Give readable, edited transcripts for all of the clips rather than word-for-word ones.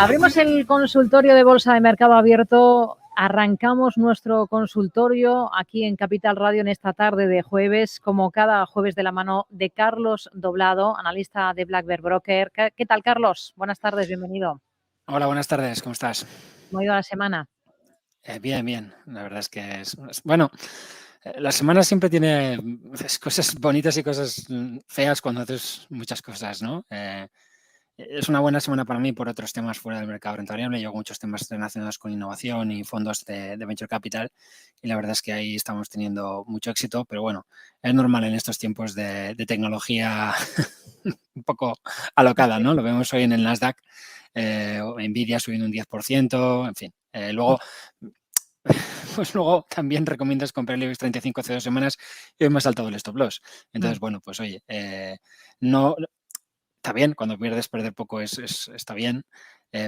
Abrimos el consultorio de Bolsa de Mercado Abierto. Arrancamos nuestro consultorio aquí en Capital Radio en esta tarde de jueves, como cada jueves, de la mano de Carlos Doblado, analista de Black Bear Broker. ¿Qué tal, Carlos? Buenas tardes, bienvenido. Hola, buenas tardes, ¿cómo estás? ¿Cómo ha ido la semana? Bien, bien. La verdad es que bueno, la semana siempre tiene cosas bonitas y cosas feas cuando haces muchas cosas, ¿no? Es una buena semana para mí por otros temas fuera del mercado renta variable. Yo hago muchos temas relacionados con innovación y fondos de venture capital, y la verdad es que ahí estamos teniendo mucho éxito, pero bueno, es normal en estos tiempos de tecnología un poco alocada, ¿no? Lo vemos hoy en el Nasdaq, Nvidia subiendo un 10%, en fin. Luego, pues luego también recomiendas comprar el IBEX 35 hace 2 semanas y hoy me ha saltado el stop loss. Entonces, bueno, pues oye, no está bien, cuando pierdes, perder poco está bien,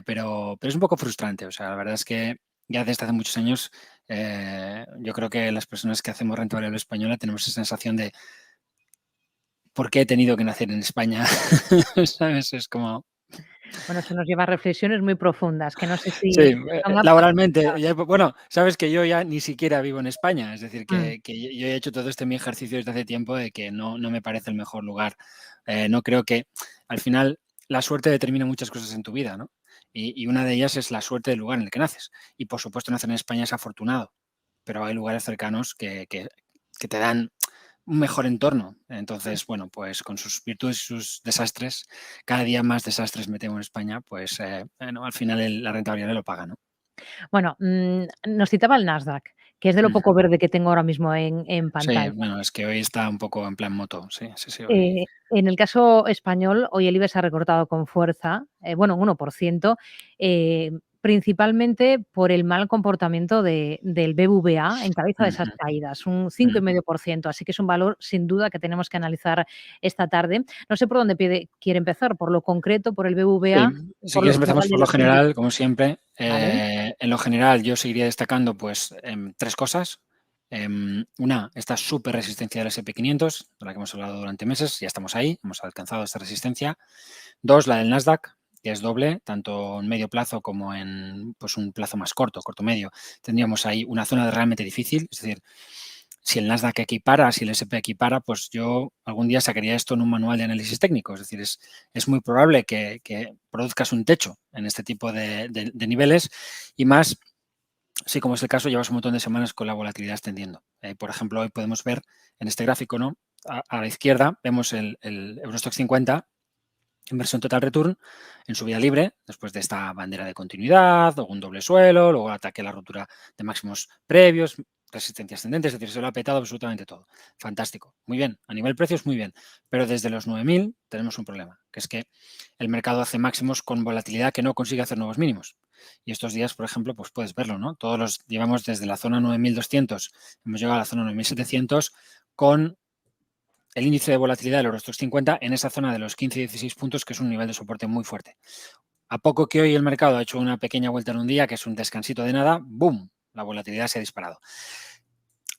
pero es un poco frustrante. O sea, la verdad es que ya desde hace muchos años, yo creo que las personas que hacemos renta variable española tenemos esa sensación de ¿por qué he tenido que nacer en España? ¿Sabes? Es como... Bueno, eso nos lleva a reflexiones muy profundas, que no sé Sí, si son aptas. laboralmente. Bueno, sabes que yo ya ni siquiera vivo en España, es decir, Mm. que yo he hecho todo este mi ejercicio desde hace tiempo de que no me parece el mejor lugar. No creo que al final la suerte determina muchas cosas en tu vida, ¿no? Y una de ellas es la suerte del lugar en el que naces. Y por supuesto, nacer en España es afortunado, pero hay lugares cercanos que te dan un mejor entorno. Entonces, bueno, pues con sus virtudes y sus desastres, cada día más desastres me temo en España, pues bueno, al final la renta variable lo paga, ¿no? Bueno, nos citaba el Nasdaq, que es de lo poco Ujú. verde que tengo ahora mismo en Sí, pantalla. bueno, es que hoy está un poco en plan moto, sí, sí, sí, hoy. En el caso español, hoy el IBEX ha recortado con fuerza, bueno, un 1%, principalmente por el mal comportamiento del BBVA en cabeza de esas Ujú, caídas, un ujú. 5,5%. Así que es un valor, sin duda, que tenemos que analizar esta tarde. No sé por dónde quiere empezar, por lo concreto, por el Sí, BBVA, si por lo quieres empezamos general de por lo los índices, general, como siempre. ¿vale? En lo general yo seguiría destacando pues 3 cosas. Una, esta super resistencia del S&P 500, de la que hemos hablado durante meses, ya estamos ahí, hemos alcanzado esta resistencia. 2, la del Nasdaq, que es doble, tanto en medio plazo como en pues, un plazo más corto, corto-medio. Tendríamos ahí una zona realmente difícil, es decir, si el Nasdaq equipara, si el S&P equipara, pues yo algún día sacaría esto en un manual de análisis técnico. Es decir, es muy probable que produzcas un techo en este tipo de niveles, y más si, como es el caso, llevas un montón de semanas con la volatilidad extendiendo. Por ejemplo, hoy podemos ver en este gráfico, ¿no? A la izquierda vemos el Eurostoxx 50 en versión total return en subida libre, después de esta bandera de continuidad, luego un doble suelo, luego ataque a la ruptura de máximos previos, resistencia ascendente, es decir, se lo ha petado absolutamente todo. Fantástico, muy bien, a nivel precios muy bien, pero desde los 9.000 tenemos un problema, que es que el mercado hace máximos con volatilidad que no consigue hacer nuevos mínimos. Y estos días, por ejemplo, pues puedes verlo, ¿no? Todos los llevamos desde la zona 9.200, hemos llegado a la zona 9.700 con el índice de volatilidad del Eurostoxx 50 en esa zona de los 15-16 puntos, que es un nivel de soporte muy fuerte. A poco que hoy el mercado ha hecho una pequeña vuelta en un día, que es un descansito de nada, ¡boom! La volatilidad se ha disparado.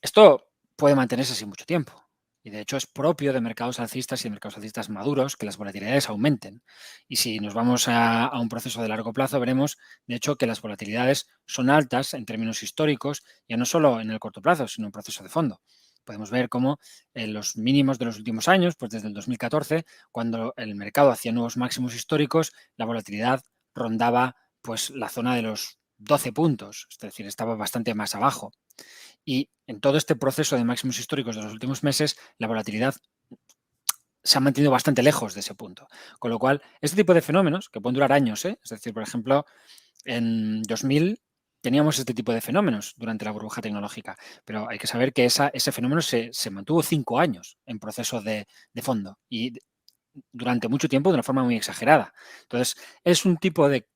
Esto puede mantenerse así mucho tiempo. Y de hecho es propio de mercados alcistas y de mercados alcistas maduros que las volatilidades aumenten. Y si nos vamos a un proceso de largo plazo, veremos, de hecho, que las volatilidades son altas en términos históricos, ya no solo en el corto plazo, sino en proceso de fondo. Podemos ver cómo en los mínimos de los últimos años, pues desde el 2014, cuando el mercado hacía nuevos máximos históricos, la volatilidad rondaba pues la zona de los 12 puntos, es decir, estaba bastante más abajo. Y en todo este proceso de máximos históricos de los últimos meses, la volatilidad se ha mantenido bastante lejos de ese punto. Con lo cual, este tipo de fenómenos, que pueden durar años, es decir, por ejemplo, en 2000 teníamos este tipo de fenómenos durante la burbuja tecnológica, pero hay que saber que ese fenómeno se mantuvo 5 años en proceso de fondo y durante mucho tiempo de una forma muy exagerada. Entonces, es un tipo de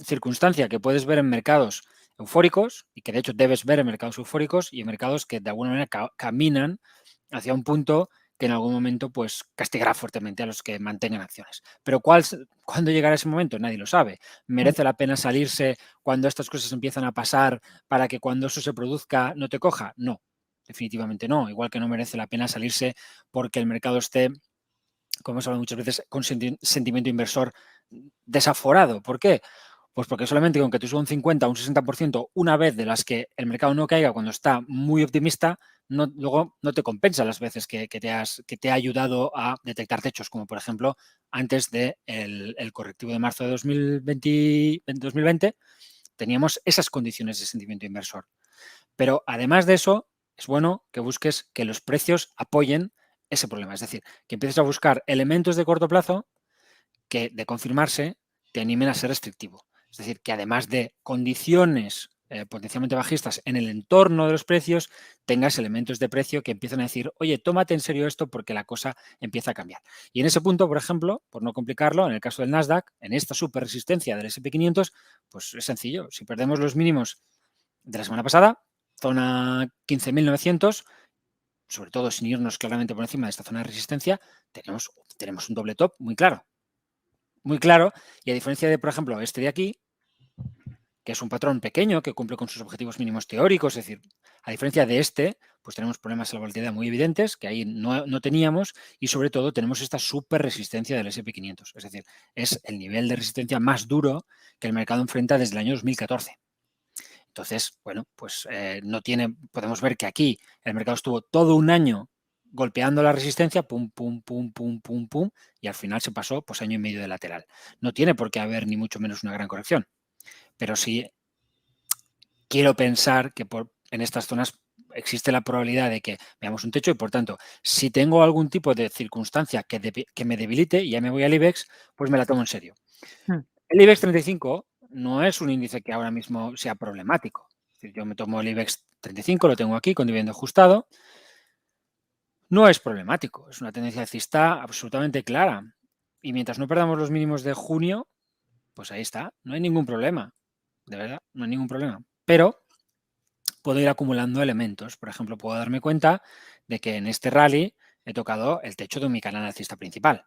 circunstancia que puedes ver en mercados eufóricos y que de hecho debes ver en mercados eufóricos y en mercados que de alguna manera caminan hacia un punto que en algún momento pues castigará fuertemente a los que mantengan acciones. Pero ¿cuándo llegará ese momento? Nadie lo sabe. Mm. ¿Merece la pena salirse cuando estas cosas empiezan a pasar para que cuando eso se produzca no te coja? No, definitivamente no. Igual que no merece la pena salirse porque el mercado esté como hemos hablado muchas veces, con sentimiento inversor desaforado. ¿Por qué? Pues porque solamente con que te suba un 50 o un 60% una vez de las que el mercado no caiga cuando está muy optimista, luego no te compensa las veces que te ha ayudado a detectar techos, como por ejemplo antes del correctivo de marzo de 2020, teníamos esas condiciones de sentimiento inversor. Pero además de eso, es bueno que busques que los precios apoyen ese problema. Es decir, que empieces a buscar elementos de corto plazo que, de confirmarse, te animen a ser restrictivo. Es decir, que además de condiciones potencialmente bajistas en el entorno de los precios, tengas elementos de precio que empiezan a decir, oye, tómate en serio esto porque la cosa empieza a cambiar. Y en ese punto, por ejemplo, por no complicarlo, en el caso del Nasdaq, en esta super resistencia del S&P 500, pues es sencillo. Si perdemos los mínimos de la semana pasada, zona 15.900, sobre todo sin irnos claramente por encima de esta zona de resistencia, tenemos un doble top muy claro. Muy claro, y a diferencia de, por ejemplo, este de aquí, que es un patrón pequeño que cumple con sus objetivos mínimos teóricos, es decir, a diferencia de este, pues tenemos problemas en la volatilidad muy evidentes que ahí no teníamos, y sobre todo tenemos esta super resistencia del S&P 500, es decir, es el nivel de resistencia más duro que el mercado enfrenta desde el año 2014. Entonces, bueno, pues podemos ver que aquí el mercado estuvo todo un año golpeando la resistencia, pum, pum, pum, pum, pum, pum, y al final se pasó pues año y medio de lateral. No tiene por qué haber ni mucho menos una gran corrección, pero sí quiero pensar que en estas zonas existe la probabilidad de que veamos un techo y, por tanto, si tengo algún tipo de circunstancia que me debilite y ya me voy al IBEX, pues me la tomo en serio. El IBEX 35 no es un índice que ahora mismo sea problemático. Es decir, yo me tomo el IBEX 35, lo tengo aquí con dividendo ajustado. No es problemático, es una tendencia alcista absolutamente clara. Y mientras no perdamos los mínimos de junio, pues ahí está, no hay ningún problema. De verdad, no hay ningún problema. Pero puedo ir acumulando elementos. Por ejemplo, puedo darme cuenta de que en este rally he tocado el techo de mi canal alcista principal.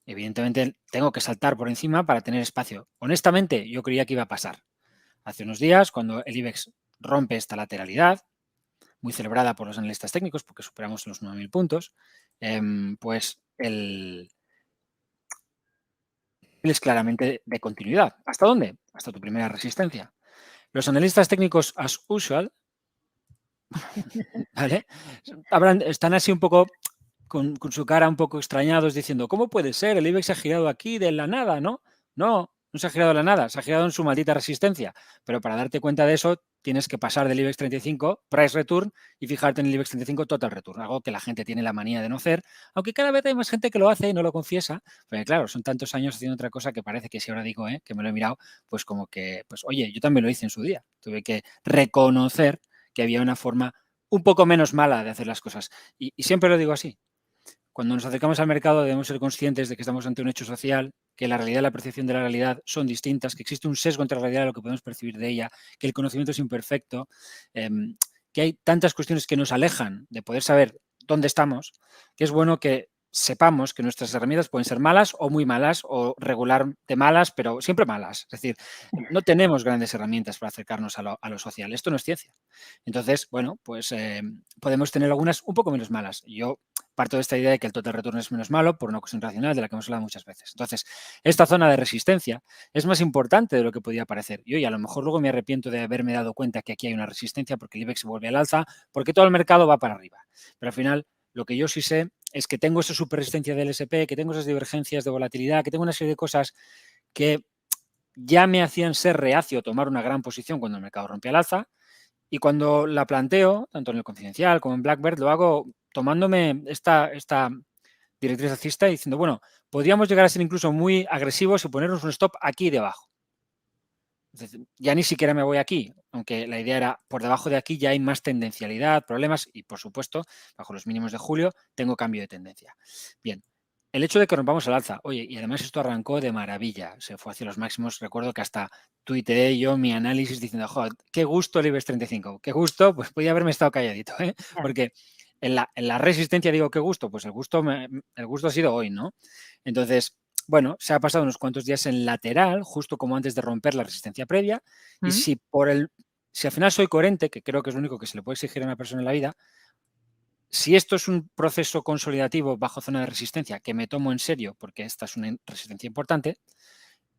Evidentemente, tengo que saltar por encima para tener espacio. Honestamente, yo creía que iba a pasar. Hace unos días, cuando el IBEX rompe esta lateralidad, muy celebrada por los analistas técnicos, porque superamos los 9.000 puntos, pues él es claramente de continuidad. ¿Hasta dónde? Hasta tu primera resistencia. Los analistas técnicos, as usual, ¿vale? Están así un poco con su cara un poco extrañados diciendo, ¿cómo puede ser? El IBEX ha girado aquí de la nada, ¿no? No se ha girado de la nada, se ha girado en su maldita resistencia. Pero para darte cuenta de eso, tienes que pasar del IBEX 35, price return, y fijarte en el IBEX 35, total return, algo que la gente tiene la manía de no hacer, aunque cada vez hay más gente que lo hace y no lo confiesa, porque claro, son tantos años haciendo otra cosa que parece que si ahora digo, que me lo he mirado, pues como que, pues oye, yo también lo hice en su día. Tuve que reconocer que había una forma un poco menos mala de hacer las cosas. Y siempre lo digo así. Cuando nos acercamos al mercado debemos ser conscientes de que estamos ante un hecho social, que la realidad y la percepción de la realidad son distintas, que existe un sesgo entre la realidad y lo que podemos percibir de ella, que el conocimiento es imperfecto, que hay tantas cuestiones que nos alejan de poder saber dónde estamos, que es bueno que sepamos que nuestras herramientas pueden ser malas o muy malas o regularmente malas, pero siempre malas. Es decir, no tenemos grandes herramientas para acercarnos a lo social. Esto no es ciencia. Entonces, bueno, pues podemos tener algunas un poco menos malas. Yo parto de esta idea de que el total return es menos malo por una cuestión racional de la que hemos hablado muchas veces. Entonces, esta zona de resistencia es más importante de lo que podía parecer. Y hoy a lo mejor luego me arrepiento de haberme dado cuenta que aquí hay una resistencia porque el IBEX se vuelve al alza, porque todo el mercado va para arriba. Pero al final, lo que yo sí sé es que tengo esa super resistencia del SP, que tengo esas divergencias de volatilidad, que tengo una serie de cosas que ya me hacían ser reacio a tomar una gran posición cuando el mercado rompía al alza. Y cuando la planteo, tanto en el Confidencial como en Blackbird, lo hago tomándome esta directriz alcista y diciendo, bueno, podríamos llegar a ser incluso muy agresivos y ponernos un stop aquí debajo. Entonces, ya ni siquiera me voy aquí, aunque la idea era, por debajo de aquí ya hay más tendencialidad, problemas y, por supuesto, bajo los mínimos de julio, tengo cambio de tendencia. Bien, el hecho de que rompamos el alza, oye, y además esto arrancó de maravilla, se fue hacia los máximos, recuerdo que hasta tuiteé yo mi análisis diciendo, joder, qué gusto el IBEX 35, qué gusto, pues podía haberme estado calladito, porque en la resistencia digo, qué gusto, pues el gusto ha sido hoy, ¿no? Entonces, bueno, se ha pasado unos cuantos días en lateral, justo como antes de romper la resistencia previa, y si al final soy coherente, que creo que es lo único que se le puede exigir a una persona en la vida, Si esto es un proceso consolidativo bajo zona de resistencia que me tomo en serio porque esta es una resistencia importante,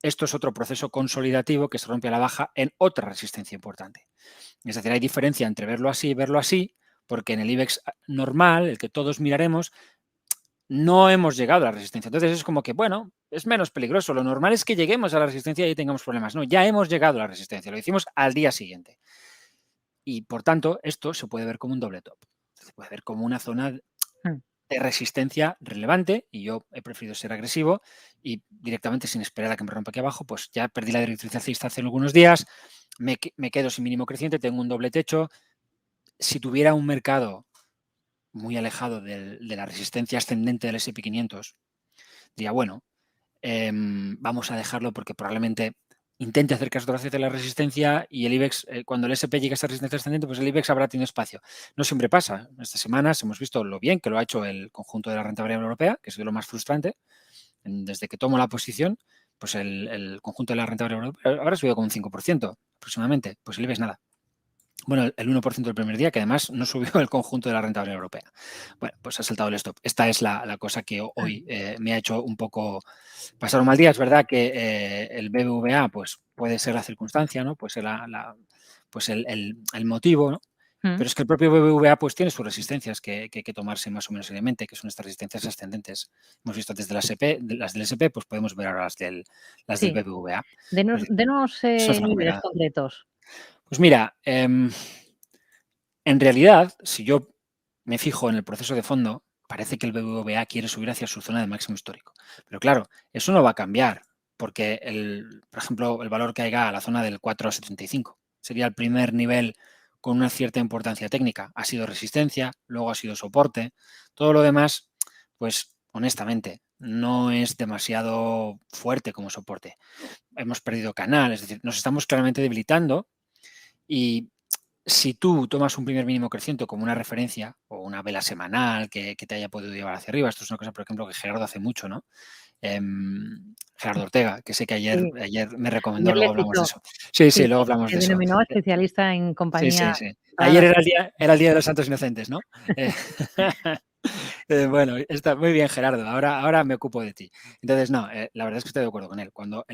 esto es otro proceso consolidativo que se rompe a la baja en otra resistencia importante. Es decir, hay diferencia entre verlo así y verlo así, porque en el IBEX normal, el que todos miraremos, no hemos llegado a la resistencia. Entonces es como que, bueno, es menos peligroso. Lo normal es que lleguemos a la resistencia y tengamos problemas. No, ya hemos llegado a la resistencia. Lo hicimos al día siguiente. Y por tanto, esto se puede ver como un doble top. Se puede ver como una zona de resistencia relevante y yo he preferido ser agresivo y directamente sin esperar a que me rompa aquí abajo, pues ya perdí la directriz alcista hace algunos días, me quedo sin mínimo creciente, tengo un doble techo. Si tuviera un mercado muy alejado de la resistencia ascendente del S&P 500, diría, bueno, vamos a dejarlo porque probablemente intente acercarse otra vez a la resistencia y el IBEX, cuando el SP llegue a esa resistencia ascendente, pues el IBEX habrá tenido espacio. No siempre pasa. Estas semanas hemos visto lo bien que lo ha hecho el conjunto de la renta variable europea, que ha sido lo más frustrante. Desde que tomo la posición, pues el conjunto de la renta variable europea habrá subido con un 5% aproximadamente. Pues el IBEX nada. Bueno, el 1% del primer día, que además no subió el conjunto de la renta variable europea. Bueno, pues ha saltado el stop. Esta es la cosa que hoy me ha hecho un poco pasar un mal día. Es verdad que el BBVA pues, puede ser la circunstancia, ¿no? Puede ser pues el motivo, ¿no? Pero es que el propio BBVA pues, tiene sus resistencias que hay que tomarse más o menos seriamente, que son estas resistencias ascendentes. Hemos visto desde las del SP, pues podemos ver ahora las del Sí. BBVA. Denos Es una zona niveles complicada. concretos. Pues mira, en realidad, si yo me fijo en el proceso de fondo, parece que el BBVA quiere subir hacia su zona de máximo histórico. Pero claro, eso no va a cambiar, porque, por ejemplo, el valor que haya a la zona del 4,75 sería el primer nivel con una cierta importancia técnica. Ha sido resistencia, luego ha sido soporte. Todo lo demás, pues honestamente, no es demasiado fuerte como soporte. Hemos perdido canal, es decir, nos estamos claramente debilitando y si tú tomas un primer mínimo creciente como una referencia o una vela semanal que te haya podido llevar hacia arriba, esto es una cosa, por ejemplo, que Gerardo hace mucho, ¿no? Gerardo Ortega, que sé que ayer Sí. me recomendó, Ayer le luego hablamos de citó. eso. Sí, Sí, sí, luego hablamos se de eso. denominó especialista en Sí, compañía sí, sí. para Ayer las era el día de los santos inocentes, ¿no? Bueno, está muy bien, Gerardo. Ahora me ocupo de ti. Entonces, no, la verdad es que estoy de acuerdo con él. Cuando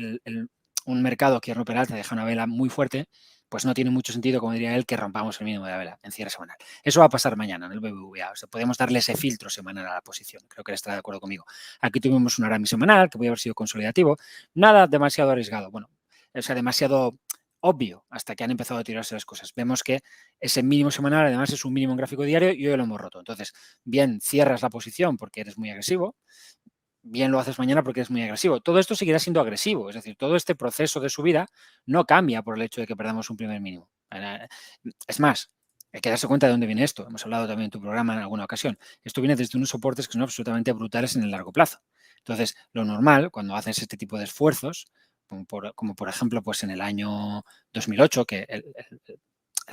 un mercado quiere romper alta, deja una vela muy fuerte, pues no tiene mucho sentido, como diría él, que rompamos el mínimo de la vela en cierre semanal. Eso va a pasar mañana en el BBVA. O sea, podemos darle ese filtro semanal a la posición. Creo que él estará de acuerdo conmigo. Aquí tuvimos un ARAMI semanal que podía haber sido consolidativo. Nada demasiado arriesgado. Bueno, o sea, demasiado obvio hasta que han empezado a tirarse las cosas. Vemos que ese mínimo semanal además es un mínimo en gráfico diario y hoy lo hemos roto. Entonces, bien cierras la posición porque eres muy agresivo, bien lo haces mañana porque eres muy agresivo. Todo esto seguirá siendo agresivo, es decir, todo este proceso de subida no cambia por el hecho de que perdamos un primer mínimo. Es más, hay que darse cuenta de dónde viene esto. Hemos hablado también en tu programa en alguna ocasión. Esto viene desde unos soportes que son absolutamente brutales en el largo plazo. Entonces, lo normal, cuando haces este tipo de esfuerzos, como por ejemplo pues en el año 2008, que el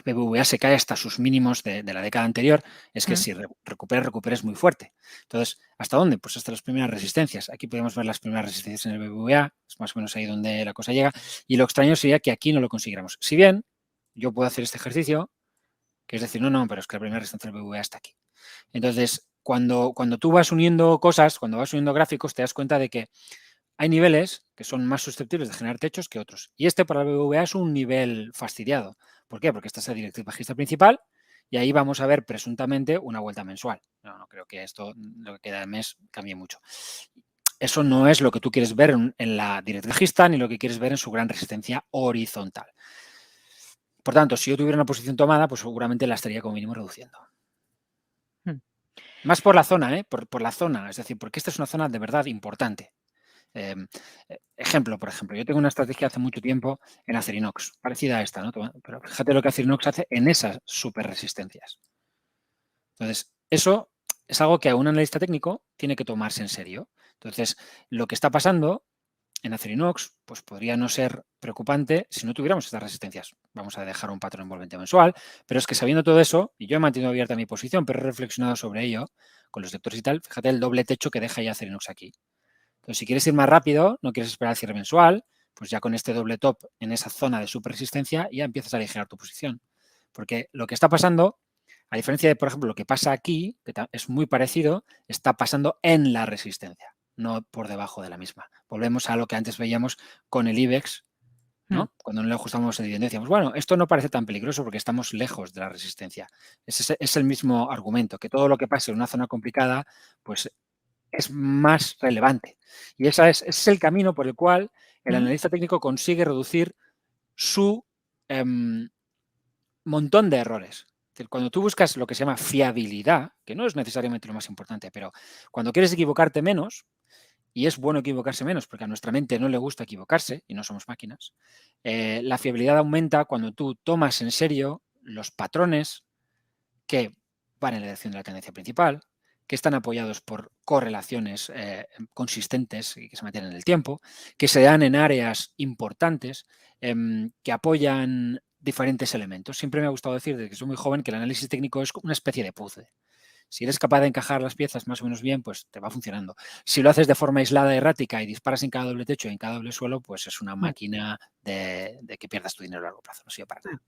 BBVA se cae hasta sus mínimos de la década anterior, es que si recuperes muy fuerte. Entonces, ¿hasta dónde? Pues hasta las primeras resistencias. Aquí podemos ver las primeras resistencias en el BBVA, es más o menos ahí donde la cosa llega, y lo extraño sería que aquí no lo consiguiéramos. Si bien yo puedo hacer este ejercicio, que es decir, no, pero es que la primera resistencia del BBVA está aquí. Entonces, cuando tú vas uniendo cosas, cuando vas uniendo gráficos, te das cuenta de que hay niveles que son más susceptibles de generar techos que otros. Y este para el BBVA es un nivel fastidiado. ¿Por qué? Porque esta es la directriz bajista principal y ahí vamos a ver presuntamente una vuelta mensual. No creo que esto, lo que queda de mes, cambie mucho. Eso no es lo que tú quieres ver en la directriz bajista ni lo que quieres ver en su gran resistencia horizontal. Por tanto, si yo tuviera una posición tomada, pues seguramente la estaría como mínimo reduciendo. Más por la zona, por la zona, es decir, porque esta es una zona de verdad importante. Ejemplo, por ejemplo, yo tengo una estrategia hace mucho tiempo en Acerinox, parecida a esta, ¿no? Pero fíjate lo que Acerinox hace en esas super resistencias. Entonces, eso es algo que a un analista técnico tiene que tomarse en serio. Entonces, lo que está pasando en Acerinox, pues podría no ser preocupante si no tuviéramos estas resistencias. Vamos a dejar un patrón envolvente mensual, pero es que sabiendo todo eso, y yo he mantenido abierta mi posición, pero he reflexionado sobre ello con los lectores y tal, fíjate el doble techo que deja ya Acerinox aquí. Entonces, si quieres ir más rápido, no quieres esperar al cierre mensual, pues ya con este doble top en esa zona de super resistencia ya empiezas a aligerar tu posición. Porque lo que está pasando A diferencia de, por ejemplo, lo que pasa aquí, que es muy parecido, está pasando en la resistencia, no por debajo de la misma. Volvemos a lo que antes veíamos con el IBEX, ¿no? Cuando no le ajustamos el dividendo, decíamos, bueno, esto no parece tan peligroso porque estamos lejos de la resistencia. Es el mismo argumento, que todo lo que pase en una zona complicada, pues es más relevante. Y ese es el camino por el cual el analista técnico consigue reducir su montón de errores. Cuando tú buscas lo que se llama fiabilidad, que no es necesariamente lo más importante, pero cuando quieres equivocarte menos, y es bueno equivocarse menos porque a nuestra mente no le gusta equivocarse y no somos máquinas, la fiabilidad aumenta cuando tú tomas en serio los patrones que van en la dirección de la tendencia principal, que están apoyados por correlaciones consistentes y que se mantienen en el tiempo, que se dan en áreas importantes, que apoyan diferentes elementos. Siempre me ha gustado decir, desde que soy muy joven, que el análisis técnico es una especie de puzzle. Si eres capaz de encajar las piezas más o menos bien, pues te va funcionando. Si lo haces de forma aislada, errática y disparas en cada doble techo y en cada doble suelo, pues es una máquina de que pierdas tu dinero a largo plazo. No sirve para nada.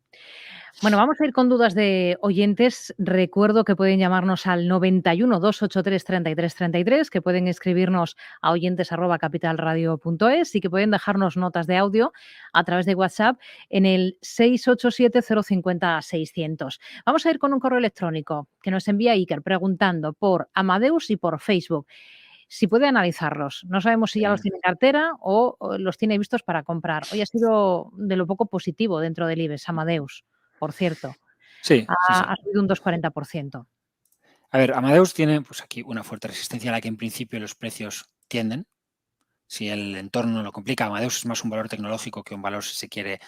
Bueno, vamos a ir con dudas de oyentes. Recuerdo que pueden llamarnos al 91 283 33 33, que pueden escribirnos a oyentes@capitalradio.es y que pueden dejarnos notas de audio a través de WhatsApp en el 687 050 600. Vamos a ir con un correo electrónico que nos envía Iker preguntando por Amadeus y por Facebook. Si puede analizarlos. No sabemos si ya los tiene en cartera o los tiene vistos para comprar. Hoy ha sido de lo poco positivo dentro del IBEX, Amadeus, por cierto. Sí, sí, sí. Ha subido un 2,40%. A ver, Amadeus tiene pues aquí una fuerte resistencia a la que en principio los precios tienden. Si el entorno lo complica, Amadeus es más un valor tecnológico que un valor, si se quiere,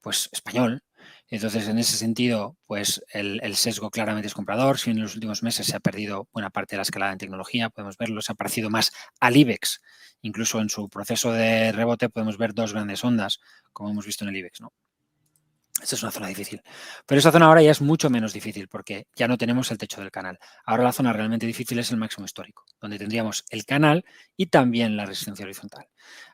pues español. Entonces, en ese sentido, pues el sesgo claramente es comprador. Si en los últimos meses se ha perdido buena parte de la escalada en tecnología, podemos verlo, se ha parecido más al IBEX. Incluso en su proceso de rebote podemos ver dos grandes ondas, como hemos visto en el IBEX, ¿no? Esta es una zona difícil. Pero esa zona ahora ya es mucho menos difícil porque ya no tenemos el techo del canal. Ahora la zona realmente difícil es el máximo histórico, donde tendríamos el canal y también la resistencia horizontal.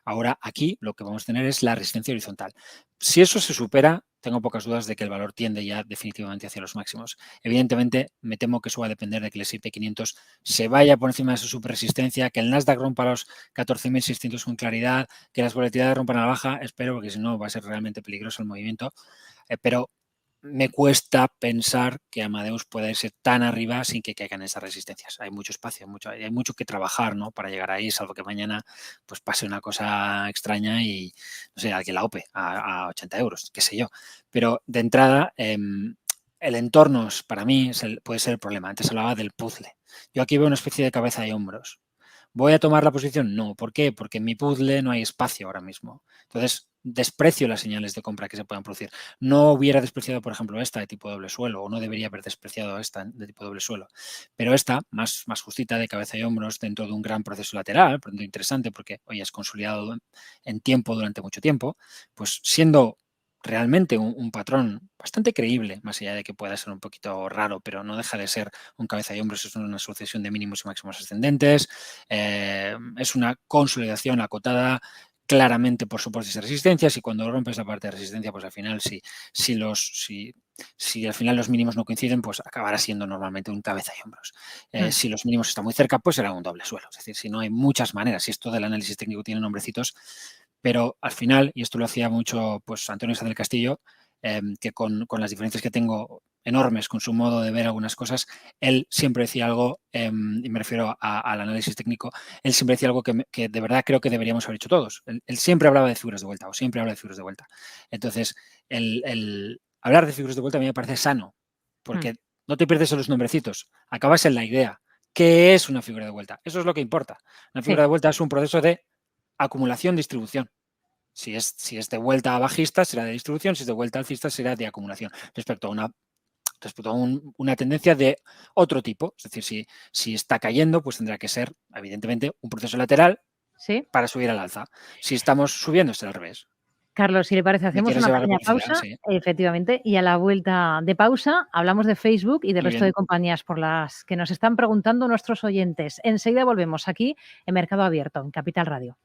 Ahora aquí lo que vamos a tener es la resistencia horizontal. Si eso se supera, tengo pocas dudas de que el valor tiende ya definitivamente hacia los máximos. Evidentemente, me temo que eso va a depender de que el S&P 500 se vaya por encima de su superresistencia, que el Nasdaq rompa los 14.600 con claridad, que las volatilidades rompan a la baja. Espero, porque si no va a ser realmente peligroso el movimiento. Pero me cuesta pensar que Amadeus pueda irse tan arriba sin que caigan esas resistencias. Hay mucho espacio, hay mucho que trabajar, ¿no? Para llegar ahí, salvo que mañana pues pase una cosa extraña y, no sé, alguien la OPE a 80 euros, qué sé yo. Pero de entrada, el entorno para mí puede ser el problema. Antes hablaba del puzzle. Yo aquí veo una especie de cabeza y hombros. ¿Voy a tomar la posición? No. ¿Por qué? Porque en mi puzzle no hay espacio ahora mismo. Entonces, desprecio las señales de compra que se puedan producir. No hubiera despreciado, por ejemplo, esta de tipo doble suelo, o no debería haber despreciado esta de tipo doble suelo. Pero esta, más justita, de cabeza y hombros, dentro de un gran proceso lateral, por interesante, porque hoy es consolidado en tiempo durante mucho tiempo, pues siendo realmente un patrón bastante creíble, más allá de que pueda ser un poquito raro, pero no deja de ser un cabeza y hombros, es una sucesión de mínimos y máximos ascendentes, es una consolidación acotada claramente por soportes y resistencias, y cuando rompes la parte de resistencia, pues al final si al final los mínimos no coinciden, pues acabará siendo normalmente un cabeza y hombros. Si los mínimos están muy cerca, pues será un doble suelo. Es decir, si no hay muchas maneras, si esto del análisis técnico tiene nombrecitos, pero al final, y esto lo hacía mucho pues Antonio Sáenz del Castillo, que con las diferencias que tengo enormes con su modo de ver algunas cosas, él siempre decía algo, y me refiero al análisis técnico, él siempre decía algo que de verdad creo que deberíamos haber hecho todos. Él siempre hablaba de figuras de vuelta, o siempre habla de figuras de vuelta. Entonces, el hablar de figuras de vuelta a mí me parece sano, porque no te pierdes en los nombrecitos, acabas en la idea. ¿Qué es una figura de vuelta? Eso es lo que importa. Una figura de vuelta es un proceso de acumulación-distribución. Si es de vuelta a bajista, será de distribución; si es de vuelta alcista, será de acumulación, respecto a una tendencia de otro tipo. Es decir, si está cayendo, pues tendrá que ser, evidentemente, un proceso lateral para subir al alza. Si estamos subiendo, será al revés. Carlos, si le parece, ¿Me hacemos quieres una llevar la pequeña publicidad? pausa, Sí. efectivamente, y a la vuelta de pausa hablamos de Facebook y del Muy resto bien. de compañías por las que nos están preguntando nuestros oyentes. Enseguida volvemos aquí en Mercado Abierto, en Capital Radio.